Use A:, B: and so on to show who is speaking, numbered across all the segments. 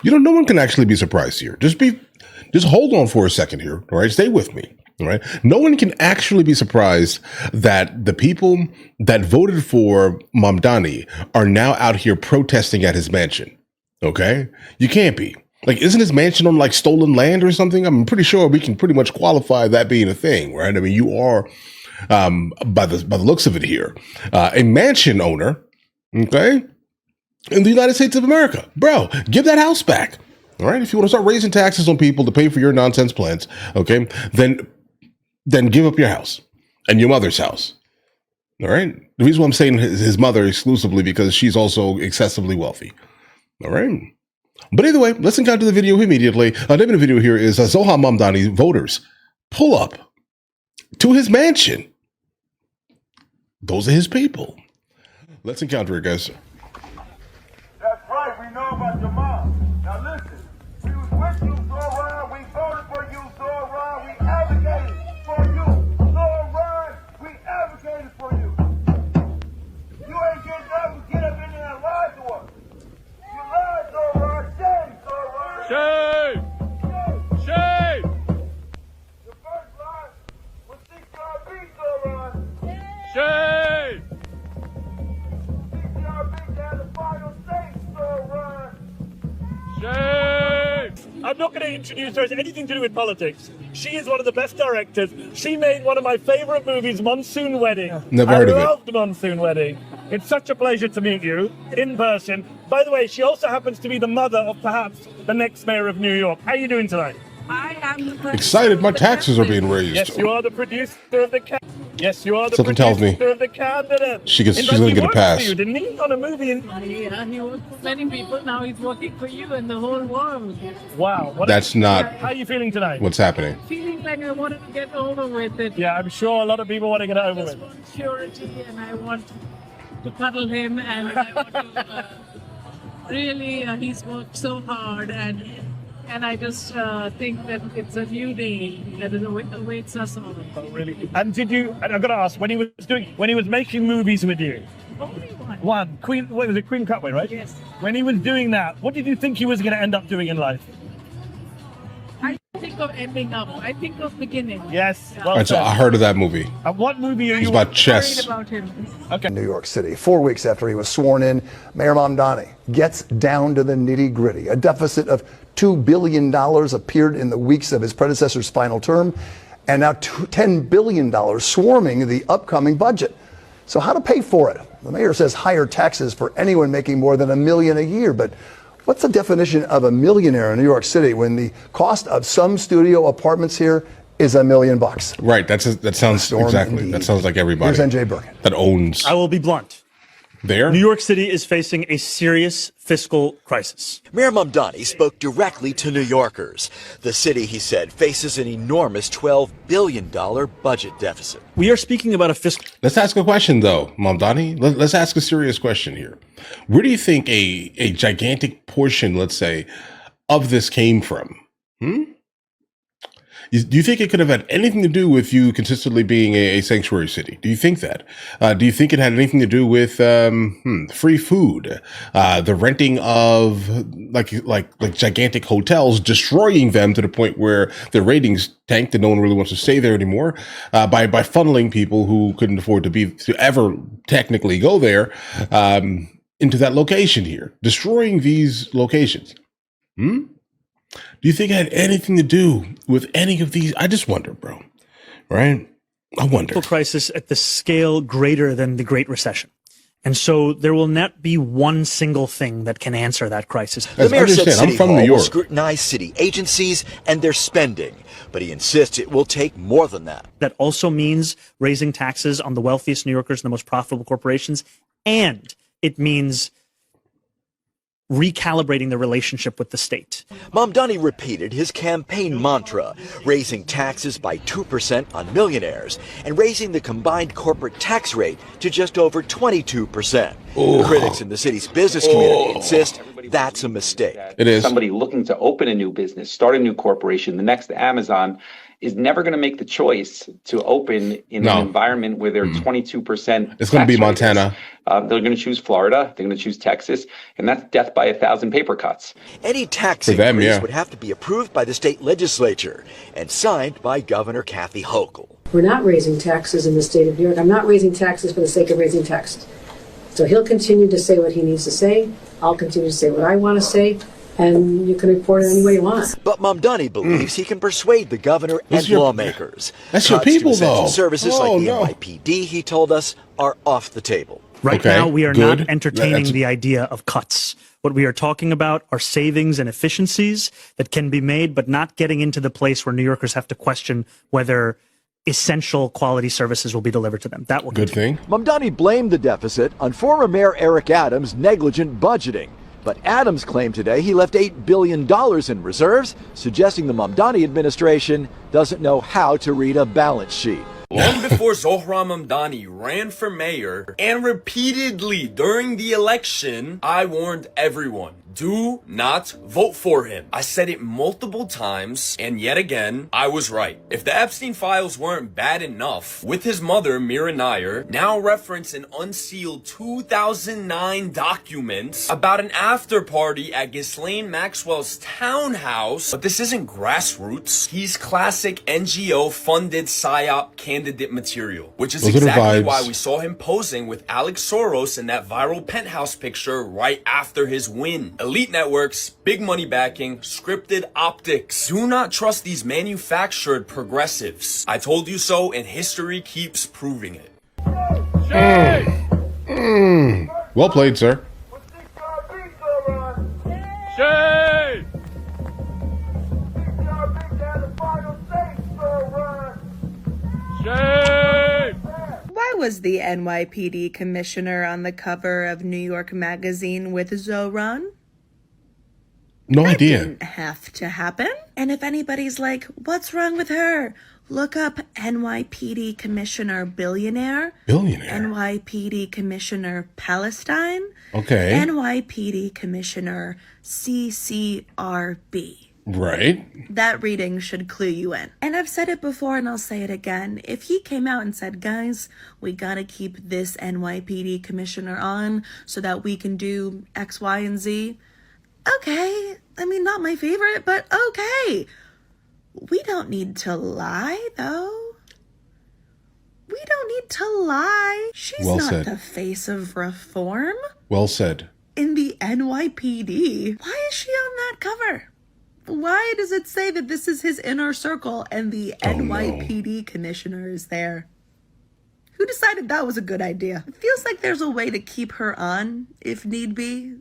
A: No one can actually be surprised here. Just hold on for a second here. All right. Stay with me. All right. No one can actually be surprised that the people that voted for Mamdani are now out here protesting at his mansion. Okay. You can't be. Like, isn't his mansion on like stolen land or something? I'm pretty sure we can pretty much qualify that being a thing, right? I mean, you are, by the looks of it here, a mansion owner. Okay. In the United States of America. Bro, give that house back. All right. If you want to start raising taxes on people to pay for your nonsense plans, okay, then give up your house and your mother's house. All right. The reason why I'm saying his mother exclusively because she's also excessively wealthy. All right. But either way, let's encounter the video immediately. The name of the video here is Zohran Mamdani voters pull up to his mansion. Those are his people. Let's encounter it, guys.
B: We know about your mom. Now listen, we was with you, Zohran. We voted for you, Zohran. We advocated for you, Zohran. We advocated for you. You ain't getting up and get up in there and lie to us. You lied, Zohran. Shame, Zohran.
C: Shame! Shame!
B: The first lie was CCRB, Zohran.
C: Shame!
B: CCRB had the final say, Zohran.
C: Shame! I'm not going to introduce her as anything to do with politics. She is one of the best directors. She made one of my favorite movies, Monsoon Wedding.
A: Never heard of it.
C: I loved Monsoon Wedding. It's such a pleasure to meet you in person. By the way, she also happens to be the mother of perhaps the next mayor of New York. How are you doing tonight?
D: I am the producer.
A: Excited my taxes are being raised.
C: Yes, you are the producer of the candidate. Yes, you are the
A: Something
C: producer
A: tells me
C: of the candidate.
A: she's going to get a pass.
C: You didn't he? On a movie.
D: Yeah, he worked for many people. Now he's working for you and the whole world.
C: Wow.
A: That's not
C: How are you feeling tonight?
A: what's happening.
D: Feeling like I wanted to get over with it.
C: Yeah, I'm sure a lot of people want to get over
D: I
C: it.
D: just want purity and I want to cuddle him and I want to really, he's worked so hard and I just think that it's a new day that awaits us all.
C: Oh, really? And I've got to ask, when he was making movies with you,
D: Only one.
C: one, what was it, Queen Cutway, right?
D: Yes.
C: When he was doing that, what did you think he was going to end up doing in life?
D: I think of ending up. I think of beginning.
C: Yes.
D: Yeah.
C: Well
A: Right, so
C: said.
A: I heard of that movie.
C: And what movie are
A: It's
C: you
A: about
D: Worried
A: chess.
D: about him.
C: Okay.
E: New York City, 4 weeks after he was sworn in, Mayor Mamdani gets down to the nitty-gritty. A deficit of $2 billion appeared in the weeks of his predecessor's final term, and now $10 billion swarming the upcoming budget. So how to pay for it? The mayor says higher taxes for anyone making more than $1 million a year, but what's the definition of a millionaire in New York City when the cost of some studio apartments here is $1 million?
A: Right. That sounds
E: Storm
A: exactly.
E: indeed.
A: That sounds like everybody
E: Here's NJ Birkin.
A: that owns
F: I will be blunt.
A: there.
F: New York City is facing a serious fiscal crisis.
G: Mayor Mamdani spoke directly to New Yorkers. The city, he said, faces an enormous $12 billion budget deficit.
F: We are speaking about a fiscal
A: Let's ask a question, though, Mamdani. Let's ask a serious question here. Where do you think a gigantic portion, let's say, of this came from? Do you think it could have had anything to do with you consistently being a sanctuary city? Do you think that? Do you think it had anything to do with free food, the renting of like gigantic hotels, destroying them to the point where their ratings tanked and no one really wants to stay there anymore, by funneling people who couldn't afford to ever technically go there into that location here, destroying these locations? Do you think it had anything to do with any of these? I just wonder, bro. Right? I wonder.
F: crisis at the scale greater than the Great Recession. And so there will not be one single thing that can answer that crisis.
G: The mayor said
A: understand, I'm
G: City
A: from New
G: Hall will
A: York.
G: scrutinize city agencies and their spending, but he insists it will take more than that.
F: That also means raising taxes on the wealthiest New Yorkers and the most profitable corporations. And it means recalibrating the relationship with the state.
G: Mamdani repeated his campaign mantra, raising taxes by 2% on millionaires and raising the combined corporate tax rate to just over 22%. Critics in the city's business community insist that's a mistake.
A: It is.
H: Somebody looking to open a new business, start a new corporation, the next Amazon, is never going to make the choice to open in an environment where they're 22%.
A: It's going to be Montana.
H: They're going to choose Florida. They're going to choose Texas. And that's death by 1,000 paper cuts.
G: Any tax increase would have to be approved by the state legislature and signed by Governor Kathy Hochul.
I: We're not raising taxes in the state of New York. I'm not raising taxes for the sake of raising taxes. So he'll continue to say what he needs to say. I'll continue to say what I want to say. And you can report it any way you want.
G: But Mamdani believes he can persuade the governor and lawmakers.
A: That's your people, though.
G: Services like the NYPD, he told us, are off the table.
F: Right now, we are not entertaining the idea of cuts. What we are talking about are savings and efficiencies that can be made, but not getting into the place where New Yorkers have to question whether essential quality services will be delivered to them. That will continue.
A: Good thing.
G: Mamdani blamed the deficit on former Mayor Eric Adams' negligent budgeting. But Adams claimed today he left $8 billion in reserves, suggesting the Mamdani administration doesn't know how to read a balance sheet.
J: Long before Zohran Mamdani ran for mayor and repeatedly during the election, I warned everyone, do not vote for him. I said it multiple times, and yet again, I was right. If the Epstein files weren't bad enough, with his mother, Mira Nair, now reference an unsealed 2009 document about an after party at Ghislaine Maxwell's townhouse. But this isn't grassroots. He's classic NGO-funded PSYOP candidate material, which is exactly why we saw him posing with Alex Soros in that viral penthouse picture right after his win. Elite networks, big money backing, scripted optics. Do not trust these manufactured progressives. I told you so, and history keeps proving it.
A: Well played, sir.
B: Shade!
K: Why was the NYPD commissioner on the cover of New York Magazine with Zohran?
A: No idea.
K: Didn't have to happen. And if anybody's like, what's wrong with her? Look up NYPD Commissioner Billionaire. NYPD Commissioner Palestine.
A: Okay.
K: NYPD Commissioner CCRB.
A: Right.
K: That reading should clue you in. And I've said it before and I'll say it again. If he came out and said, guys, we gotta keep this NYPD commissioner on so that we can do X, Y, and Z. Okay. I mean, not my favorite, but okay. We don't need to lie, though. We don't need to lie. She's not the face of reform.
A: Well said.
K: In the NYPD. Why is she on that cover? Why does it say that this is his inner circle and the NYPD commissioner is there? Who decided that was a good idea? It feels like there's a way to keep her on, if need be,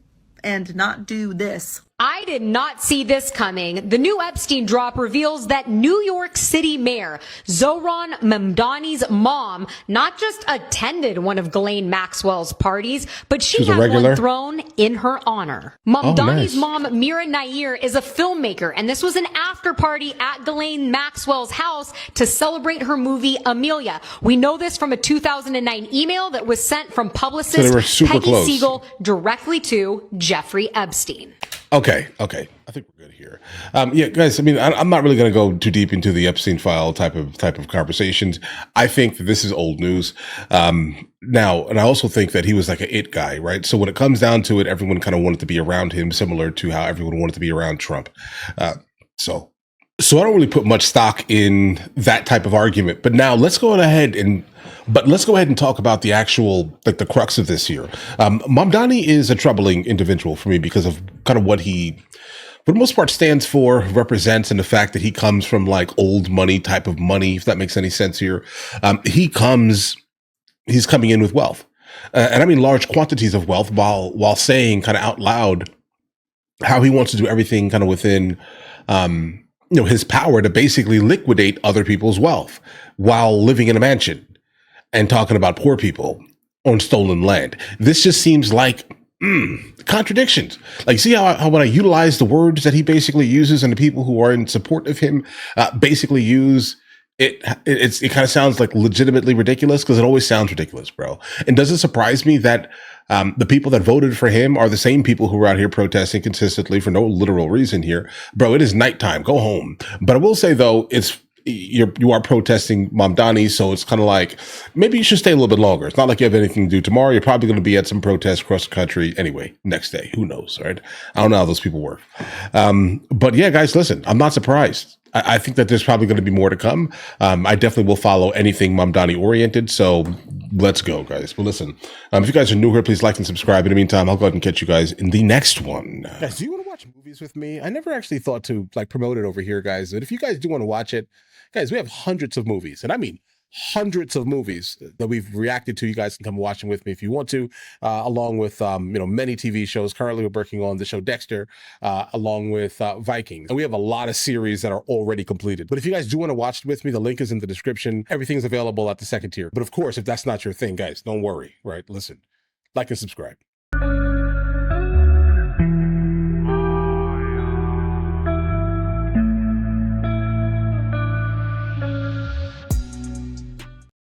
K: and not do this.
L: I did not see this coming. The new Epstein drop reveals that New York City Mayor Zohran Mamdani's mom not just attended one of Ghislaine Maxwell's parties, but she had one thrown in her honor. Mamdani's mom, Mira Nair, is a filmmaker, and this was an after party at Ghislaine Maxwell's house to celebrate her movie Amelia. We know this from a 2009 email that was sent from publicist Peggy Siegel directly to Jeffrey Epstein.
A: Okay. I think we're good here. Yeah, guys. I mean, I'm not really going to go too deep into the Epstein file type of conversations. I think that this is old news now, and I also think that he was like an it guy, right? So when it comes down to it, everyone kind of wanted to be around him, similar to how everyone wanted to be around Trump. So I don't really put much stock in that type of argument. But now let's go ahead and talk about the actual, like the crux of this here. Mamdani is a troubling individual for me because of kind of what he, for the most part, stands for, represents, and the fact that he comes from like old money type of money, if that makes any sense here. He's coming in with wealth. And I mean large quantities of wealth while saying kind of out loud how he wants to do everything kind of within, his power to basically liquidate other people's wealth while living in a mansion and talking about poor people on stolen land. This just seems like contradictions. Like, see how when I utilize the words that he basically uses and the people who are in support of him basically use it kind of sounds like legitimately ridiculous, because it always sounds ridiculous, bro. And does it surprise me that the people that voted for him are the same people who are out here protesting consistently for no literal reason here? Bro, it is nighttime. Go home. But I will say, though, it's you are protesting Mamdani, so it's kind of like maybe you should stay a little bit longer. It's not like you have anything to do tomorrow. You're probably going to be at some protests across the country anyway. Next day, who knows, right? I don't know how those people work. But yeah, guys, listen, I'm not surprised. I think that there's probably going to be more to come. I definitely will follow anything Mamdani oriented. So let's go, guys. Well, listen, if you guys are new here, please like and subscribe. In the meantime, I'll go ahead and catch you guys in the next one. Guys, do you want to watch movies with me? I never actually thought to like promote it over here, guys. But if you guys do want to watch it, guys, we have hundreds of movies, and I mean hundreds of movies that we've reacted to. You guys can come watch them with me if you want to, along with many TV shows. Currently, we're working on the show Dexter, along with Vikings, and we have a lot of series that are already completed. But if you guys do want to watch it with me, the link is in the description. Everything's available at the second tier. But of course, if that's not your thing, guys, don't worry. Right? Listen, like and subscribe.